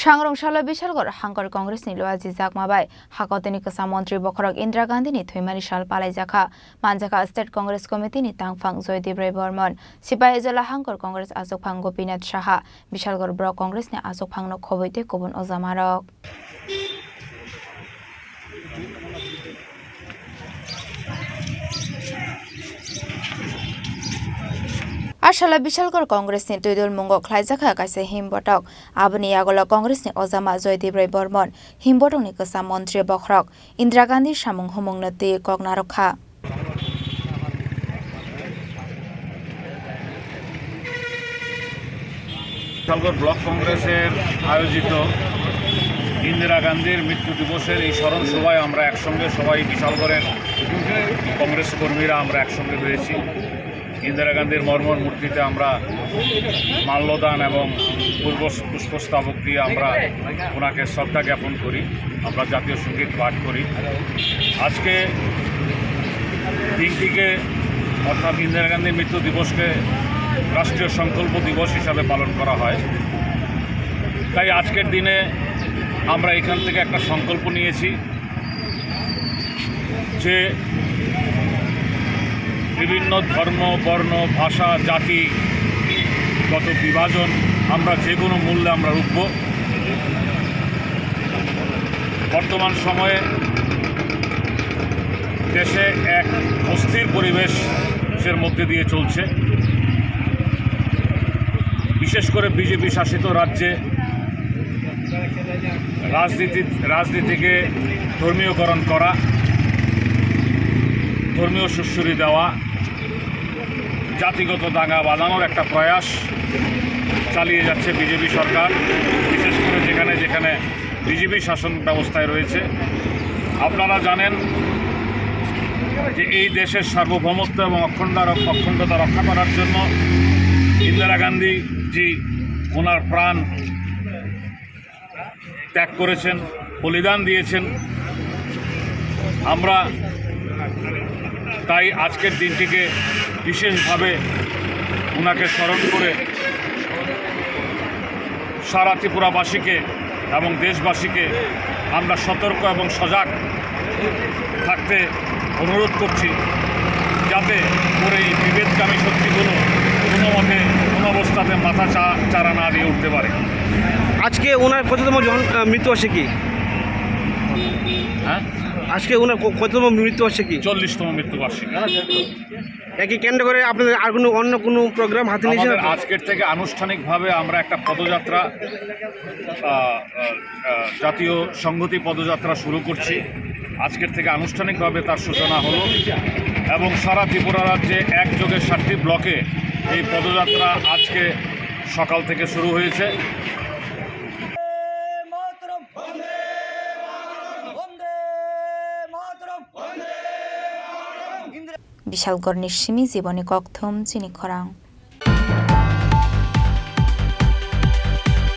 Sangrong Bishalgarh Hankor Congress ni Luwajijakmabai Hakotor ni Kasa Mantri Khorang Indra Gandhi ni Thwimani Sal Palaijakha Manjaka State Congress Committee ni Tangphang Joydeep Bormon Sipahijola Hankor Congress Ajophang Gopinath Saha Bishalgarh Block Congress ni Ajophang no Khoboite Kobun Ojamarok Ashala Bishalgarh Congress ni Tuidul Mungok Palaijakha kaise himbotok aboni agola Congress ni Ojama Joydeep Bormon himbotok ni Kasa Mantri Khorang Indra Gandhi samung humung nati kognarokha Bishalgarh block কংগ্রেসের আয়োজিত ইন্দিরা গান্ধীর মৃত্যু দিবসের এই স্মরণ সভায় আমরা একসঙ্গে সবাই বিশালগড়ের কংগ্রেস কর্মীরা আমরা একসঙ্গে হয়েছি। ইন্দিরা গান্ধীর মর্মর মূর্তিতে আমরা মাল্যদান এবং পুষ্পস্তবক দিয়ে আমরা ওনাকে শ্রদ্ধা জ্ঞাপন করি, আমরা জাতীয় সঙ্গীত পাঠ করি। আজকে দিনটিকে অর্থাৎ ইন্দিরা গান্ধীর মৃত্যু দিবসকে রাষ্ট্রীয় সংকল্প দিবস হিসাবে পালন করা হয়। তাই আজকের দিনে আমরা এখান থেকে একটা সংকল্প নিয়েছি যে বিভিন্ন ধর্ম, বর্ণ, ভাষা, জাতিগত বিভাজন আমরা যে কোনো মূল্যে আমরা রুখব। বর্তমান সময়ে দেশে এক অস্থির পরিবেশের মধ্যে দিয়ে চলছে। বিশেষ করে বিজেপি শাসিত রাজ্যে রাজনীতিকে ধর্মীয়করণ করা, ধর্মীয় সুশ্রী দেওয়া, জাতিগত দাঙ্গা বাঁধানোর একটা প্রয়াস চালিয়ে যাচ্ছে বিজেপি সরকার, বিশেষ করে যেখানে যেখানে বিজেপি শাসন ব্যবস্থায় রয়েছে। আপনারা জানেন যে এই দেশের সার্বভৌমত্ব এবং অখণ্ডতা রক্ষা করার জন্য ইন্দিরা গান্ধীজি ওনার প্রাণ ত্যাগ করেছেন, বলিদান দিয়েছেন। আমরা তাই আজকের দিনটিকে বিশেষভাবে ওনাকে স্মরণ করে সারা ত্রিপুরাবাসীকে এবং দেশবাসীকে আমরা সতর্ক এবং সজাগ থাকতে অনুরোধ করছি, যাতে করে এই বিভেদকামী শক্তিগুলো কোনো মতে কোনো অবস্থাতে মাথা চারা না দিয়ে উঠতে পারে। আজকে ওনার কততম মৃত্যুবার্ষিকী? হ্যাঁ, আজকে ওনার কততম মৃত্যুবার্ষিকী? 40তম মৃত্যুবার্ষিকী। একই কেন্দ্র করে আপনাদের আর অন্য কোনো প্রোগ্রাম হাতে নিয়েছেন? আজকের থেকে আনুষ্ঠানিকভাবে আমরা একটা পদযাত্রা, জাতীয় সংহতি পদযাত্রা শুরু করছি। আজকের থেকে আনুষ্ঠানিকভাবে তার সূচনা হলো এবং সারা ত্রিপুরা রাজ্যে একযোগে 7টি ব্লকে এই পদযাত্রা আজকে সকাল থেকে শুরু হয়েছে। বিশালগড় নিশ্চিমি জীবনী ককথম চিনি খরাং।